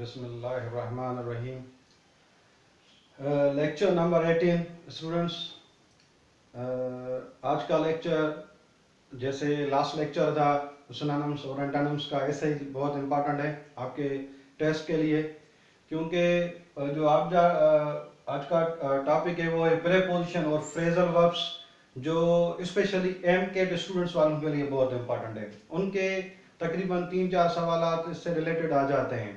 बिस्मिल्लाहिर्रहमानिर्रहीम। Lecture number 18 students. आज का लेक्चर जैसे लास्ट लेक्चर था सिनोनिम्स और एंटोनिम्स का, ऐसे ही बहुत इम्पोर्टेंट है आपके टेस्ट के लिए, क्योंकि जो आज का टॉपिक है वो है प्रीपोजिशन और फ्रेजल वर्ब्स, जो स्पेशली एमकेट स्टूडेंट्स वालों के लिए बहुत इम्पोर्टेंट है। उनके तकरीबन 3-4 सवाल इससे रिलेटेड आ जाते हैं।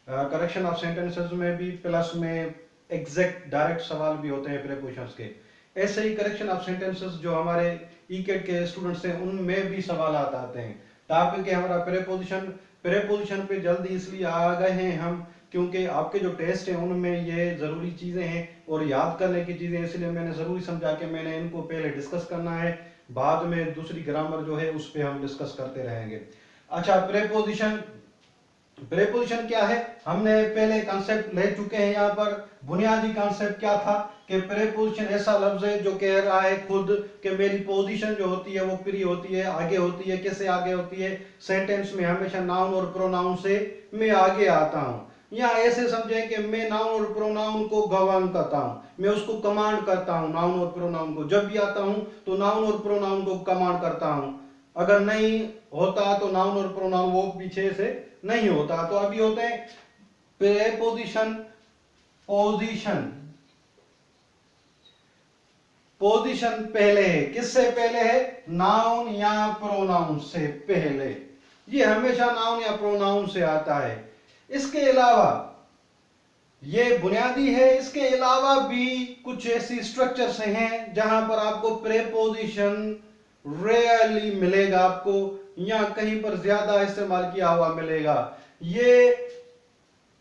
करेक्शन ऑफ सेंटेंसेस में भी प्लस में एग्जैक्ट डायरेक्ट सवाल भी होते हैं प्रीपोजिशंस के। ऐसे ही करेक्शन ऑफ सेंटेंसेस जो हमारे ईकेट के स्टूडेंट्स हैं उनमें भी सवाल आते हैं। टॉपिक है हमारा प्रीपोजिशन पे जल्दी इसलिए आ गए हैं हम क्योंकि आपके जो टेस्ट हैं उनमें ये ज़रूरी चीज़ें हैं और याद करने की चीज़ें, इसलिए मैंने ज़रूरी समझा कि मैंने इनको पहले डिस्कस करना है, बाद में दूसरी ग्रामर जो है उस पर हम डिस्कस करते रहेंगे। अच्छा, प्रीपोजिशन क्या है, हमने पहले कॉन्सेप्ट ले चुके हैं। यहाँ पर बुनियादी कॉन्सेप्ट क्या था कि प्रीपोजिशन ऐसा लफ्ज है जो कह रहा है खुद कि मेरी पोजीशन जो होती है वो प्री होती है, आगे होती है। कैसे आगे होती है? सेंटेंस में हमेशा नाउन और प्रोनाउन से मैं आगे आता हूँ। यहाँ ऐसे समझे कि मैं नाउन और प्रोनाउन को गवर्न करता हूँ, मैं उसको कमांड करता हूँ। नाउन और प्रोनाउन को जब भी आता हूँ तो नाउन और प्रोनाउन को कमांड करता हूँ। अगर नहीं होता तो नाउन और प्रोनाउन वो पीछे से नहीं होता। तो अभी होते हैं प्रीपोजिशन, पोजीशन पहले है। किससे पहले है? नाउन या प्रोनाउन से पहले। ये हमेशा नाउन या प्रोनाउन से आता है। इसके अलावा ये बुनियादी है, इसके अलावा भी कुछ ऐसी स्ट्रक्चर्स हैं जहां पर आपको प्रीपोजिशन रेयरली मिलेगा, आपको या कहीं पर ज्यादा इस्तेमाल किया हुआ मिलेगा। ये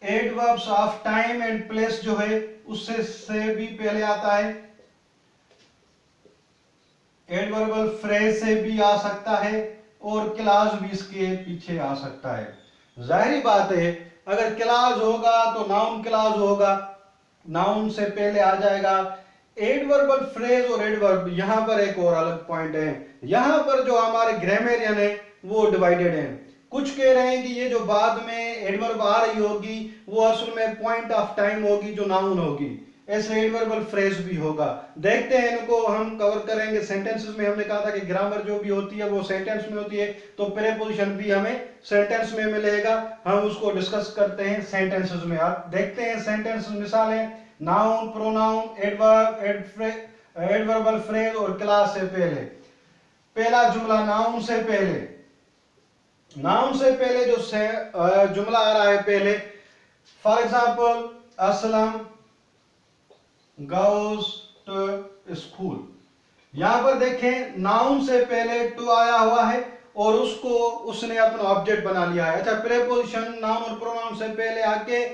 adverbs of time and place जो है उससे भी पहले आता है। एडवर्बल फ्रेज से भी आ सकता है और क्लॉज भी इसके पीछे आ सकता है। जाहिर बात है अगर क्लॉज होगा तो नाउन क्लॉज होगा, नाउन से पहले आ जाएगा। एडवर्बल फ्रेज और एडवर्ब, यहां पर एक और अलग पॉइंट है। यहां पर जो हमारे ग्रामेरियन है वो डिवाइडेड है। कुछ कह रहे हैं कि ये जो बाद में एडवर्ब आ रही होगी वो असल में पॉइंट ऑफ टाइम होगी जो नाउन होगी। ऐसे एडवर्बल फ्रेज भी होगा। देखते हैं, इनको हम कवर करेंगे। सेंटेंसेस में हमने कहा था कि ग्रामर जो भी होती है वो सेंटेंस में होती है, तो प्रीपोजिशन भी हमें सेंटेंस में मिलेगा। हम उसको डिस्कस करते हैं सेंटेंसेस में। आप देखते हैं सेंटेंस मिसालें, noun, pronoun, adverb, adverbial phrase और क्लास से पहले। पहला जुमला नाउन से पहले। नाउन से पहले जो जुमला आ रहा है पहले, for example Aslam goes to school। यहां पर देखें नाउन से पहले टू आया हुआ है और उसको उसने अपना ऑब्जेक्ट बना लिया है। अच्छा, प्रीपोजिशन नाउन और प्रोनाउन से पहले आके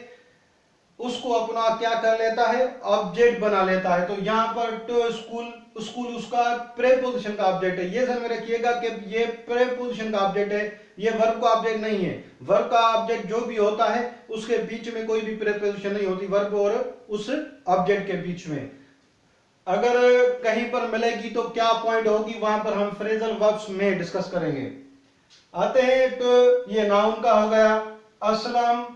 उसको अपना क्या कर लेता है? ऑब्जेक्ट बना लेता है। तो यहां पर टू स्कूल, स्कूल उसका प्रीपोजिशन का ऑब्जेक्ट है। ये ध्यान में रखिएगा कि ये प्रीपोजिशन का ऑब्जेक्ट है, ये वर्ब का ऑब्जेक्ट नहीं है। वर्ब का ऑब्जेक्ट जो भी होता है उसके बीच में कोई भी प्रीपोजिशन नहीं होती, वर्ब और उस ऑब्जेक्ट के बीच में। अगर कहीं पर मिलेगी तो क्या पॉइंट होगी, वहां पर हम फ्रेजल वर्ब्स में डिस्कस करेंगे। आते हैं तो ये नाउन का हो गया, Aslam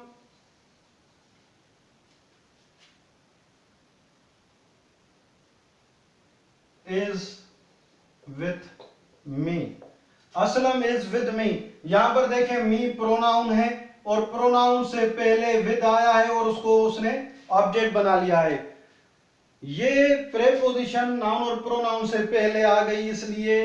is with me. Aslam is with me. यहां पर देखें मी प्रोनाउन है और प्रोनाउन से पहले विद आया है और उसको उसने ऑब्जेक्ट बना लिया है। ये प्रीपोजिशन नाउन और प्रोनाउन से पहले आ गई, इसलिए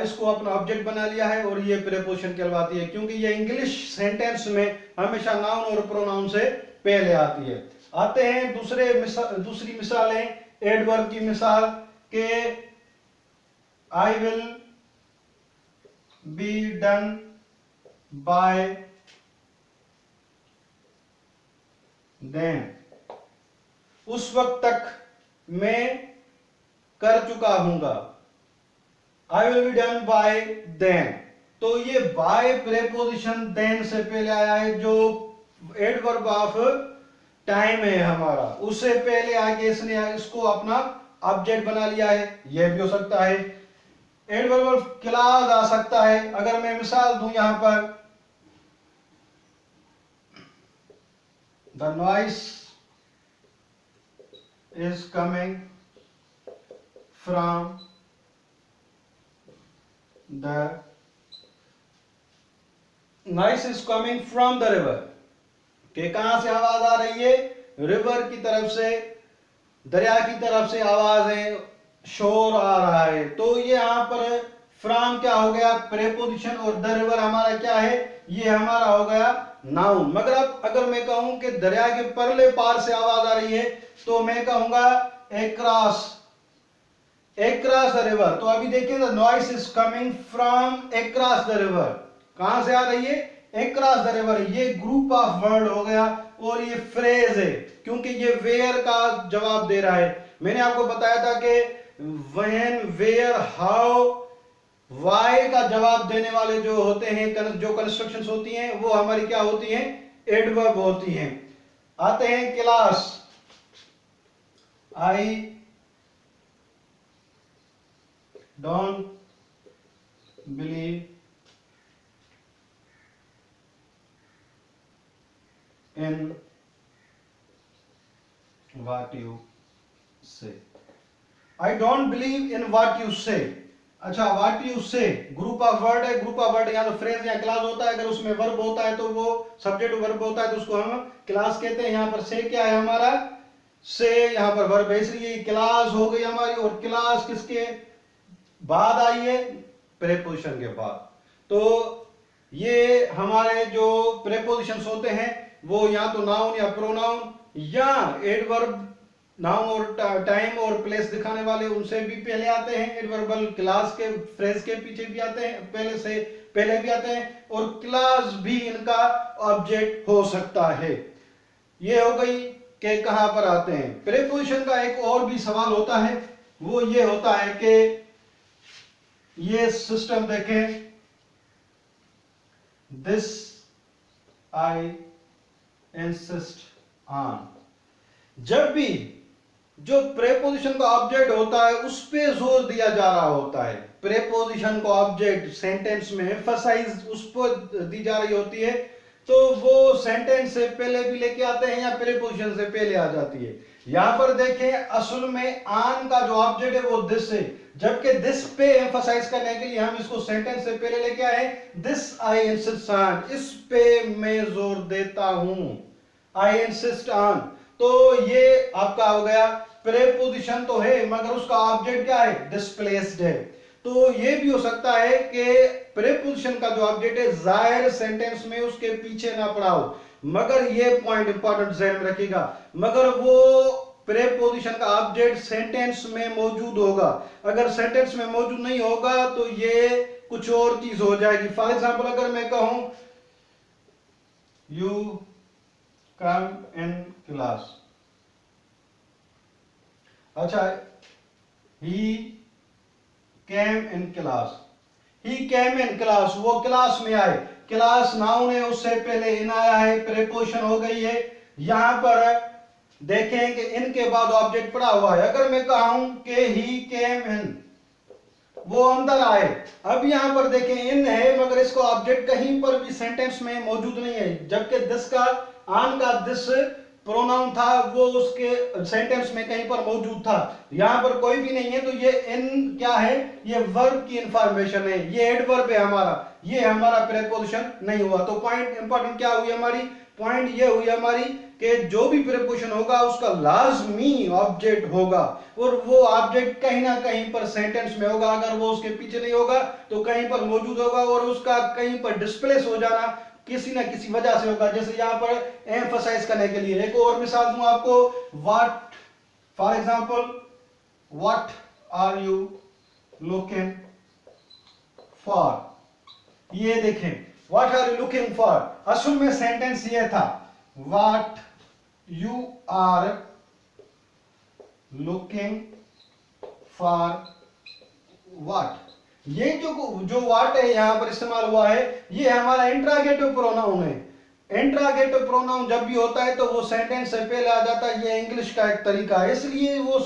इसको अपना ऑब्जेक्ट बना लिया है और ये प्रीपोजिशन कहलाती है, क्योंकि ये इंग्लिश सेंटेंस में हमेशा नाउन और प्रोनाउन से पहले आती है। आते हैं दूसरी मिसालें, एडवर्ब की मिसाल के I will be done by then. उस वक्त तक मैं कर चुका हूंगा। I will be done by then. तो ये बाय प्रीपोजिशन देन से पहले आया है, जो एडवर्ब ऑफ टाइम है हमारा, उससे पहले आके इसने इसको अपना ऑब्जेक्ट बना लिया है। यह भी हो सकता है। एडवर्बल क्लॉज आ सकता है। अगर मैं मिसाल दूं यहां पर, the noise is coming from the noise is coming from the river, कि कहां से आवाज आ रही है? रिवर की तरफ से, दरिया की तरफ से आवाज है, शोर आ रहा है। तो ये यहां पर फ्रॉम क्या हो गया? प्रेपोजिशन, और द रिवर हमारा क्या है? ये हमारा हो गया नाउन। मगर अब अगर मैं कहूं कि दरिया के परले पार से आवाज आ रही है, तो मैं कहूंगा अक्रॉस द रिवर। तो अभी देखिए, the noise is coming from across the river. कहां से आ रही है? Across the river. ये ग्रुप ऑफ वर्ड हो गया और ये फ्रेज है, क्योंकि ये वेयर का जवाब दे रहा है। मैंने आपको बताया था कि व्हेन, वेयर, हाउ, वाई का जवाब देने वाले जो होते हैं, जो कंस्ट्रक्शंस होती हैं, वो हमारी क्या होती हैं? एडवर्ब होती हैं। आते हैं class. I don't believe in what you say। I don't believe in what you say। अच्छा, what you say group of word है। ग्रुप ऑफ वर्ड या तो फ्रेज या क्लास होता है। अगर उसमें वर्ब होता है तो वो सब्जेक्ट वर्ब होता है, तो उसको हम क्लास कहते हैं। यहाँ पर से क्या है हमारा? से यहाँ पर वर्ब है, इसलिए क्लास हो गई हमारी। और क्लास किसके बाद आई है? प्रेपोजिशन के बाद। तो ये हमारे जो प्रेपोजिशंस होते हैं वो या तो नाउन या प्रोनाउन या एडवर्ब, नाउन और टाइम और प्लेस दिखाने वाले, उनसे भी पहले आते हैं। एडवर्बल क्लास के, फ्रेज के पीछे भी आते हैं, पहले भी आते हैं। और क्लास भी इनका ऑब्जेक्ट हो सकता है। ये हो गई कि कहां पर आते हैं। प्रेपोजिशन का एक और भी सवाल होता है, वो ये होता है कि ये सिस्टम देखें, दिस आई इंसिस्ट ऑन। जब भी जो प्रेपोजिशन का ऑब्जेक्ट होता है उस पे जोर दिया जा रहा होता है, प्रेपोजिशन को ऑब्जेक्ट सेंटेंस में एम्फसाइज उस पर दी जा रही होती है, तो वो सेंटेंस से पहले भी लेके आते हैं या प्रेपोजिशन से पहले आ जाती है। यहां पर देखें, असल में ऑन का जो ऑब्जेक्ट है वो दिस है, जबकि दिस पे एम्फसाइज करने के लिए हम इसको सेंटेंस से पहले लेके आए, दिस आई इंसिस्ट ऑन, इस पे मैं जोर देता हूं, आई इंसिस्ट ऑन। तो ये आपका हो गया प्रेपोजिशन तो है, मगर उसका ऑब्जेक्ट क्या है? डिस्प्लेस्ड है। तो ये भी हो सकता है कि प्रेपोजिशन का जो ऑब्जेक्ट है जाहिर सेंटेंस में उसके पीछे ना पड़ा हो, मगर ये पॉइंट इंपॉर्टेंट ध्यान में रखिएगा, मगर वो प्रेपोजिशन का ऑब्जेक्ट सेंटेंस में मौजूद होगा। अगर सेंटेंस में मौजूद नहीं होगा तो ये कुछ और चीज हो जाएगी। फॉर एग्जांपल, अगर मैं कहूं यू कम इन क्लास, अच्छा, he came in class, he came in class, वो क्लास में आए। क्लास नाउन है, उससे पहले इन आया है, प्रेपोजिशन हो गई है। यहां पर देखें कि इनके बाद ऑब्जेक्ट पड़ा हुआ है। अगर मैं कहूं कि ही केम इन, वो अंदर आए, अब यहां पर देखें इन है, मगर इसको ऑब्जेक्ट कहीं पर भी सेंटेंस में मौजूद नहीं है, जबकि दिस का, ऑन का दिस प्रोनाउन था, वो उसके सेंटेंस में कहीं पर मौजूद था। यहां पर कोई भी नहीं है, तो ये इन क्या है? ये वर्ब की इंफॉर्मेशन है, ये एडवर्ब है हमारा, ये हमारा प्रेपोजिशन नहीं हुआ। तो पॉइंट इंपॉर्टेंट क्या हुई हमारी? पॉइंट ये हुई हमारी कि जो भी प्रेपोजिशन होगा उसका लाजमी ऑब्जेक्ट होगा, और वो ऑब्जेक्ट कहीं ना कहीं पर सेंटेंस में होगा। अगर वो उसके पीछे नहीं होगा तो कहीं पर मौजूद होगा, और उसका कहीं पर डिस्प्लेस हो जाना किसी ना किसी वजह से होगा। जैसे यहां पर एम्फसाइज करने के लिए एक और मिसाल दूं आपको, what, for example, what are you looking for. ये देखें, what are you looking for, असल में सेंटेंस ये था, what you are looking for what. ये जो व्हाट है यहां पर इस्तेमाल हुआ है, ये हमारा इंट्रागेटिव प्रोनाउन है। इंट्रागेटिव प्रोनाउन जब भी होता है तो वो सेंटेंस से पहले आ जाता है, ये इंग्लिश का एक तरीका है, इसलिए वो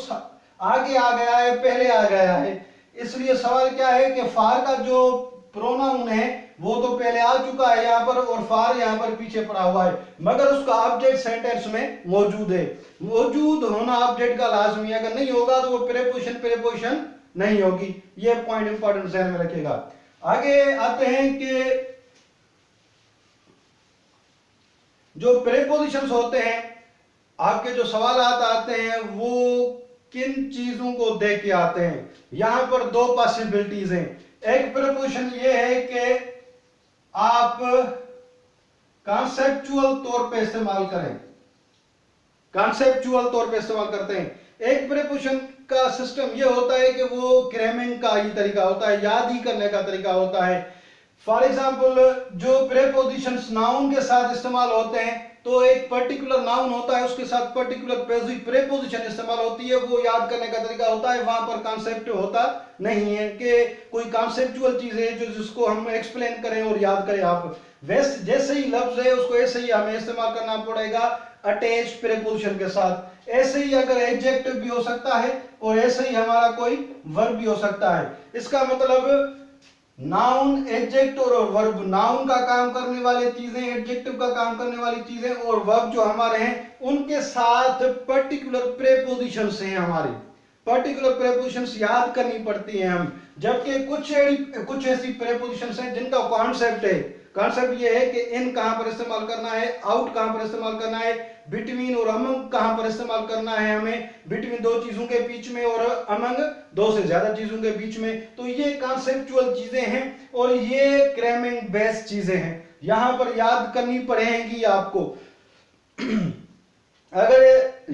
आगे आ गया है, पहले आ गया है। इसलिए सवाल क्या है कि फार का जो प्रोनाउन है वो तो पहले आ चुका है यहाँ पर, और फार यहाँ पर पीछे पड़ा हुआ है, मगर उसका ऑब्जेक्ट सेंटेंस में मौजूद है। मौजूद होना ऑब्जेक्ट का लाजमी, अगर नहीं होगा तो वो प्रीपोजिशन नहीं होगी। ये पॉइंट इंपॉर्टेंट ध्यान में रखिएगा। आगे आते हैं कि जो प्रीपोजिशंस होते हैं, आपके जो सवाल आते हैं वो किन चीजों को देख के आते हैं। यहां पर दो पॉसिबिलिटीज हैं। एक प्रीपोजिशन ये है कि आप कॉन्सेप्चुअल तौर पे इस्तेमाल करें, कॉन्सेप्चुअल तौर पे इस्तेमाल करते हैं। एक प्रीपोजिशन का सिस्टम ये होता है कि वो क्रेमिंग का ही तरीका होता है, याद ही करने का तरीका होता है। फॉर एग्जाम्पल, जो प्रीपोजिशंस नाउन के साथ इस्तेमाल होते हैं, तो एक पर्टिकुलर नाउन होता है, उसके साथ पर्टिकुलर प्रीपोजिशन इस्तेमाल होती है, वो याद करने का तरीका होता है। वहां पर कॉन्सेप्ट होता नहीं है कि कोई कॉन्सेप्चुअल चीज है जो जिसको हम एक्सप्लेन करें और याद करें। आप वैसे जैसे ही लफ्ज है उसको ऐसे ही हमें इस्तेमाल करना पड़ेगा अटैच प्रीपोजिशन के साथ। ऐसे ही अगर एडजेक्टिव भी हो सकता है और ऐसे ही हमारा कोई वर्ब भी हो सकता है। इसका मतलब नाउन, एडजेक्टिव और वर्ब, नाउन का काम करने वाली चीजें, एडजेक्टिव का काम करने वाली चीजें, और वर्ब जो हमारे हैं उनके साथ पर्टिकुलर प्रीपोजिशंस हैं। हमारी पर्टिकुलर प्रीपोजिशंस याद करनी पड़ती हैं हम। जबकि कुछ ऐसी प्रीपोजिशंस हैं जिनका कॉन्सेप्ट है। कॉन्सेप्ट ये है कि इन कहां पर इस्तेमाल करना है, आउट कहां पर इस्तेमाल करना है, बिटवीन और अमंग कहां पर इस्तेमाल करना है हमें, बिटवीन दो चीजों के बीच में और अमंग दो से ज्यादा चीजों के बीच में। तो ये कॉन्सेप्चुअल चीजें हैं और ये क्रेमिंग बेस्ड चीजें हैं, यहां पर याद करनी पड़ेगी आपको। अगर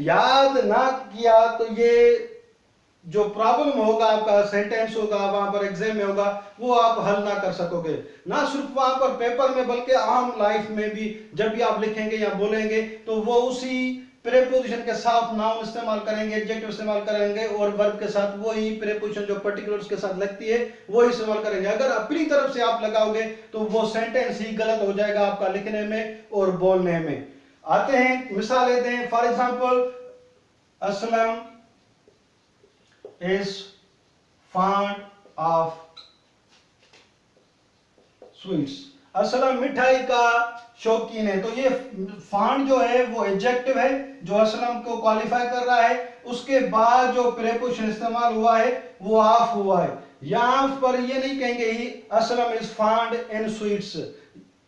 याद ना किया तो ये जो प्रॉब्लम होगा, आपका सेंटेंस होगा वहां पर एग्जाम में होगा, वो आप हल ना कर सकोगे। ना सिर्फ वहां पर पेपर में बल्कि आम लाइफ में भी जब भी आप लिखेंगे या बोलेंगे तो वो उसी प्रीपोजिशन के साथ नाउन इस्तेमाल करेंगे, एडजेक्टिव इस्तेमाल करेंगे, और वर्ब के साथ वही प्रीपोजिशन जो पर्टिकुलर्स के साथ लगती है वो इस्तेमाल करेंगे। अगर अपनी तरफ से आप लगाओगे तो वो सेंटेंस ही गलत हो जाएगा आपका लिखने में और बोलने में। आते हैं मिसालें दें। For example, Aslam is fond of sweets। Aslam मिठाई का शौकीन है। तो ये फांड जो है वो एडजेक्टिव है जो असलम को क्वालिफाई कर रहा है। उसके बाद जो प्रीपोजिशन इस्तेमाल हुआ है वो ऑफ हुआ है। यहां पर ये नहीं कहेंगे he Aslam is fond in sweets,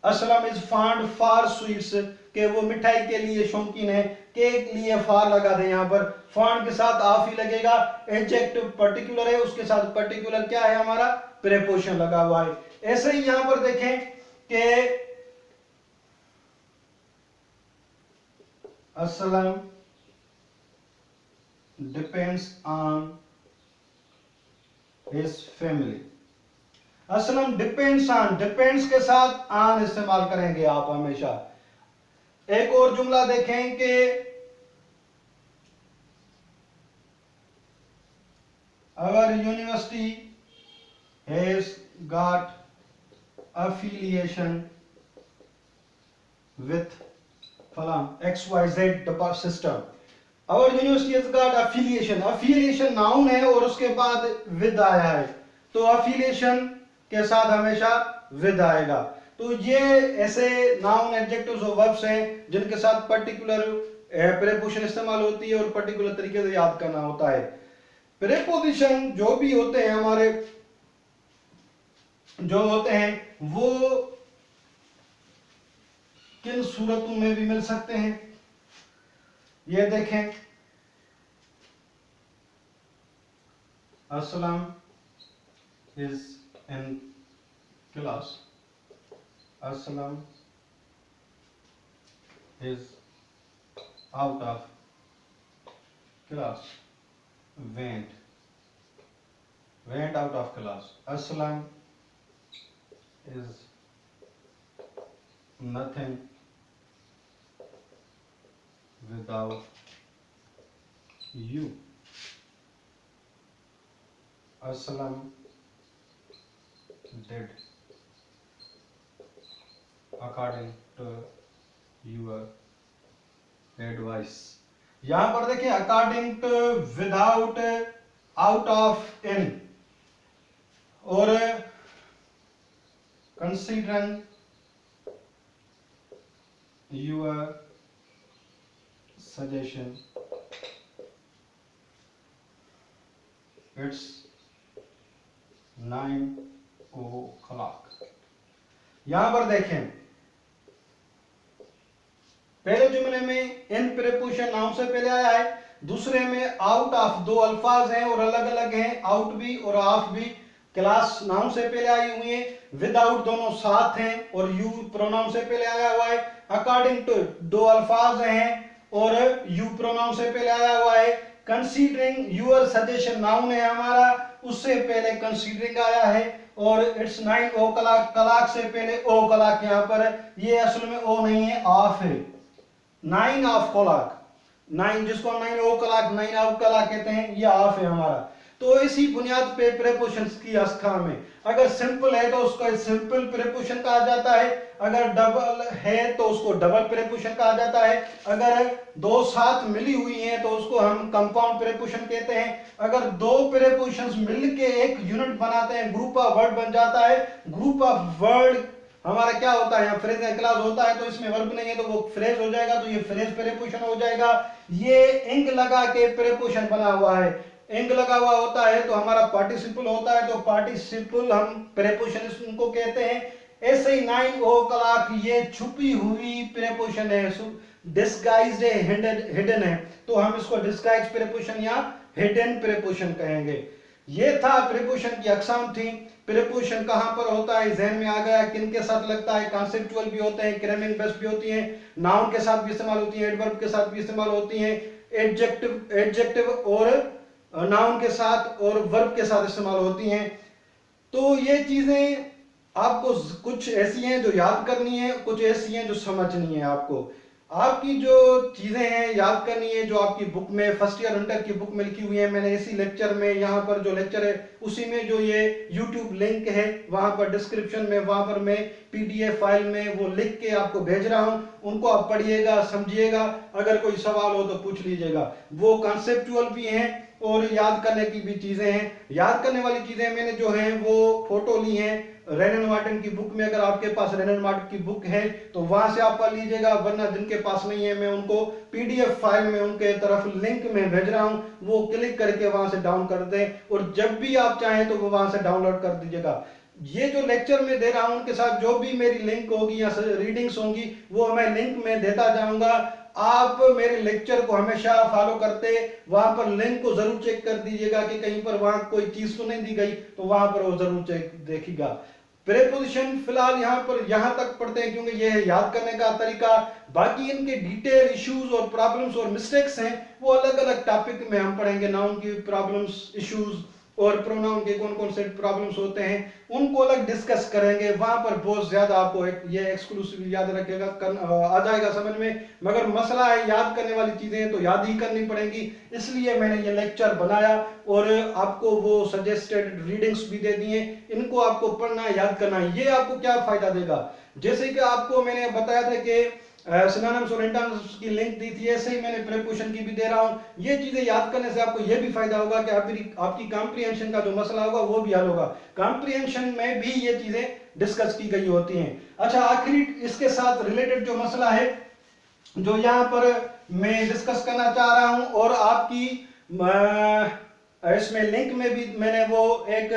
Aslam is fond for sweets, कि वो मिठाई के लिए शौकीन है, के लिए फार लगा दें। यहां पर फॉन्ड के साथ ऑफ ही लगेगा। एडजेक्टिव पर्टिकुलर है, उसके साथ पर्टिकुलर क्या है हमारा, प्रीपोजिशन लगा हुआ है। ऐसे ही यहां पर देखें कि Aslam depends on his family. Aslam depends on, depends के साथ ऑन इस्तेमाल करेंगे आप हमेशा। एक और जुमला देखें कि our university has got affiliation with फलां XYZ system। our university has got affiliation, affiliation noun है और उसके बाद with आया है, तो affiliation के साथ हमेशा with आएगा। तो ये ऐसे नाउन, एडजेक्टिव्स और वर्ब्स हैं जिनके साथ पर्टिकुलर प्रीपोजिशन इस्तेमाल होती है और पर्टिकुलर तरीके से याद करना होता है। प्रीपोजिशन जो भी होते हैं हमारे, जो होते हैं वो किन सूरतों में भी मिल सकते हैं, ये देखें। Aslam is in class, Aslam is out of class, went out of class। Aslam is nothing without you। Aslam did according to your advice। यहां पर देखिए according to, without, out of, in, और considering your suggestion, it's 9 o'clock। यहां पर देखें, पहले जुमले में इन प्रीपोजिशन नाउन से पहले आया है, दूसरे में आउट ऑफ दो अल्फाज हैं और अलग अलग हैं, आउट भी और ऑफ भी। क्लास नाउन से पहले आई हुई है, विदाउट दोनों साथ हैं और यू प्रोनाउन से पहले आया हुआ है। अकॉर्डिंग टू दो अल्फाज हैं और यू प्रोनाउन से पहले आया हुआ है। कंसीडरिंग यूर सजेशन नाउन है हमारा, उससे पहले कंसीडरिंग आया है। और इट्स 9 o'clock, क्लॉक से पहले ओ क्लॉक यहाँ पर, ये असल में ओ नहीं है, ऑफ है। 9 ऑफ क्लॉक, 9 जिसको हम 9 o'clock 9 ऑफ क्लॉक कहते हैं, ये ऑफ है हमारा। तो इसी बुनियाद पे प्रीपोजिशंस की अहकाम में, अगर सिंपल है तो उसको सिंपल प्रीपोजिशन कहा जाता है, अगर डबल है तो उसको डबल प्रीपोजिशन कहा जाता है, अगर दो साथ मिली हुई हैं तो उसको हम कंपाउंड प्रीपोजिशन कहते हैं। अगर दो प्रीपोजिशंस मिलके एक यूनिट बनाते हैं, ग्रुप ऑफ वर्ड बन जाता है। ग्रुप ऑफ वर्ड हमारा क्या होता है, यहाँ फ्रेज या क्लॉज होता है, तो इसमें वर्ब नहीं है तो वो फ्रेज हो जाएगा, तो ये फ्रेज प्रीपोजिशन हो जाएगा। ये इंग लगा के प्रीपोजिशन बना हुआ है, इंग लगा हुआ होता है तो हमारा पार्टिसिपल होता है, तो पार्टिसिपल हम प्रीपोजिशन उनको कहते हैं। ऐसे ही 9 o'clock ये छुपी हुई प्रीपोजिशन है, डिस्गाइज्ड है, हिडन है, तो हम इसको डिस्गाइज प्रीपोजिशन या हिडन प्रीपोजिशन कहेंगे। ये था प्रीपोजिशन की अकसाम थी। प्रीपोजिशन कहां पर होता है, जहन में आ गया, किन के साथ लगता है, कॉन्सेप्चुअल भी होते हैं, क्रेमिंग बेस्ड भी होती हैं, नाउन के साथ भी इस्तेमाल होती हैं, एडवर्ब के साथ भी इस्तेमाल होती हैं, एडजेक्टिव और नाउन के साथ और वर्ब के साथ इस्तेमाल होती हैं। तो ये चीजें आपको कुछ ऐसी हैं जो याद करनी है, कुछ ऐसी हैं जो समझनी है। आपकी जो चीजें हैं याद करनी है, जो आपकी बुक में फर्स्ट ईयर इंटर की बुक में लिखी हुई है, मैंने इसी लेक्चर में, यहाँ पर जो लेक्चर है उसी में जो ये यूट्यूब लिंक है वहां पर डिस्क्रिप्शन में, वहां पर मैं पीडीएफ फाइल में वो लिख के आपको भेज रहा हूं, उनको आप पढ़िएगा, समझिएगा, अगर कोई सवाल हो तो पूछ लीजिएगा। वो कॉन्सेप्चुअल भी हैं और याद करने की भी चीजें हैं। याद करने वाली चीजें मैंने जो हैं वो फोटो ली हैं रेन एंड मार्टिन की बुक में, अगर आपके पास रेन एंड मार्टिन की बुक है तो वहां से आप पढ़ लीजिएगा, वरना जिनके पास नहीं है मैं उनको पीडीएफ फाइल में उनके तरफ लिंक में भेज रहा हूं, वो क्लिक करके वहां से डाउन कर दें और जब भी आप चाहें तो वो वहां से डाउनलोड कर दीजिएगा। ये जो लेक्चर में दे रहा हूं उनके साथ जो भी मेरी लिंक होगी या रीडिंग्स होंगी वो मैं लिंक में देता जाऊंगा। आप मेरे लेक्चर को हमेशा फॉलो करते वहां पर लिंक को जरूर चेक कर दीजिएगा कि कहीं पर वहां कोई चीज तो नहीं दी गई, तो वहां पर वो जरूर चेक देखिएगा। प्रीपोजिशन फिलहाल यहां तक पढ़ते हैं क्योंकि ये है याद करने का तरीका। बाकी इनके डिटेल इश्यूज और प्रॉब्लम्स और मिस्टेक्स हैं वो अलग अलग टॉपिक में हम पढ़ेंगे। नाउन की प्रॉब्लम्स, इश्यूज और प्रोनाउन के कौन कौन से प्रॉब्लम्स होते हैं उनको अलग डिस्कस करेंगे। वहां पर बहुत ज्यादा आपको ये एक्सक्लूसिव याद रखेगा, आ जाएगा समझ में। मगर मसला है याद करने वाली चीजें तो याद ही करनी पड़ेंगी, इसलिए मैंने ये लेक्चर बनाया और आपको वो सजेस्टेड रीडिंग्स भी दे दिए। इनको आपको पढ़ना है, याद करना है। ये आपको क्या फायदा देगा, जैसे कि आपको मैंने बताया था कि सिनोनिम्स और एंटोनिम्स की लिंक दी थी, ऐसे ही मैंने प्रीपोजिशन की भी दे रहा हूं। ये चीजें याद करने से आपको ये भी फायदा होगा कि आपकी कॉम्प्रिहेंशन का जो मसला होगा वो भी हल होगा। कॉम्प्रिहेंशन में भी ये चीजें डिस्कस की गई होती हैं। अच्छा, आखिरी इसके साथ रिलेटेड जो मसला है जो यहाँ पर मैं डिस्कस करना चाह रहा हूं, और आपकी इसमें लिंक में भी मैंने वो एक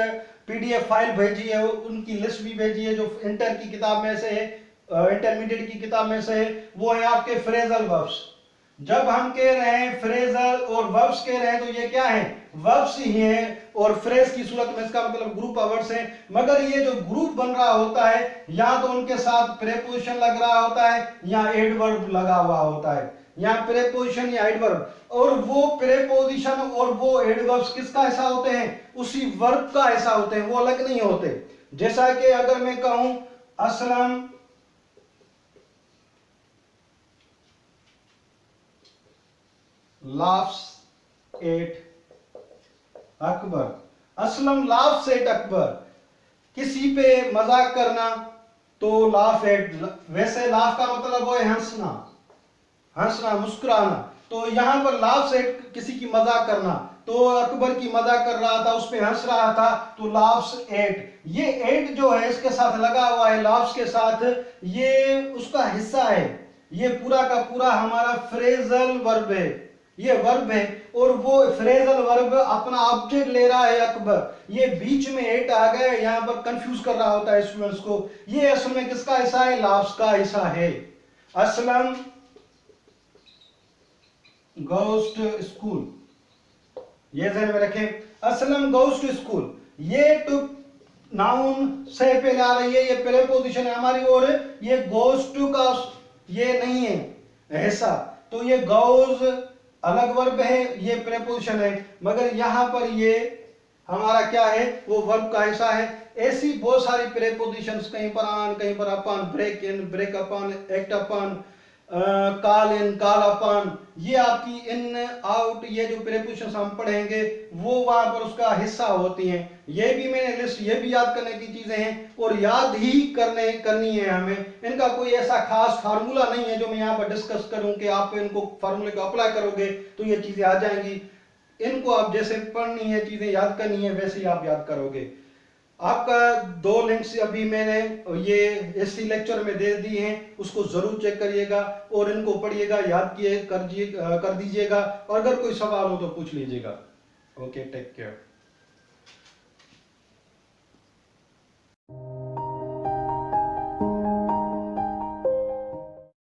पीडीएफ फाइल भेजी है, उनकी लिस्ट भी भेजी है जो इंटर की किताब में से है, इंटरमीडिएट की किताब में से है। वो है आपके फ्रेजल वर्ब्स। जब हम कह रहे हैं फ्रेजल और वर्ब्स कह रहे हैं तो ये क्या है, वर्ब्स ही हैं, और फ्रेज की सूरत में इसका मतलब ग्रुप ऑफ वर्ड्स हैं। मगर ये जो ग्रुप बन रहा होता है या तो उनके साथ प्रीपोजिशन लग रहा होता है या एडवर्ब लगा हुआ होता है, या प्रीपोजिशन या एडवर्ब, और वो प्रीपोजिशन और वो एडवर्ब्स किसका ऐसा होते हैं, उसी वर्ब का ऐसा होते हैं, वो अलग नहीं होते। जैसा कि अगर मैं कहूं Aslam laughs at Akbar, Aslam laughs at Akbar, किसी पे मजाक करना तो laugh at, वैसे laugh का मतलब है हंसना, मुस्कुराना, तो यहां पर laughs at किसी की मजाक करना, तो अकबर की मजाक कर रहा था, उस पे हंस रहा था, तो लाफ्स एट, ये एट जो है इसके साथ लगा हुआ है, लाफ्स के साथ, ये उसका हिस्सा है। ये पूरा का पूरा हमारा फ्रेजल वर्ब है, ये वर्ब है, और वो फ्रेजल वर्ब अपना ऑब्जेक्ट ले रहा है अकबर। ये बीच में एट आ गया, यहां पर कंफ्यूज कर रहा होता है स्टूडेंट्स को। ये असल में किसका हिस्सा है? लाफ्स का हिस्सा है। असलम गोज टू स्कूल, ये ध्यान में रखें, असलम गोज टू स्कूल, ये टू नाउन से पहले आ रही है, ये प्रीपोजिशन है हमारी, और ये गोज टू का ये नहीं है ऐसा, तो ये गोज अलग वर्ब है, ये प्रीपोजिशन है, मगर यहां पर ये हमारा क्या है? वो वर्ब का हिस्सा है। ऐसी बहुत सारी प्रीपोजिशंस, कहीं पर ऑन, कहीं पर upon, break in, break upon, act upon, call in, call upon, ये आपकी इन आउट, ये जो प्रीपोजिशंस हम पढ़ेंगे वो वहां पर उसका हिस्सा होती हैं। ये भी मैंने लिस्ट, ये भी याद करने की चीजें हैं, और याद ही करनी है हमें। इनका कोई ऐसा खास फार्मूला नहीं है जो मैं यहाँ पर डिस्कस करूं कि आप इनको फार्मूले को अप्लाई करोगे तो ये चीजें आ जाएंगी। इनको आप जैसे पढ़नी है, चीजें याद करनी है, वैसे ही आप याद करोगे। आपका 2 लिंक्स अभी मैंने ये इसी लेक्चर में दे दी हैं, उसको जरूर चेक करिएगा और इनको पढ़िएगा, याद कर दीजिएगा, और अगर कोई सवाल हो तो पूछ लीजिएगा। Okay, take care.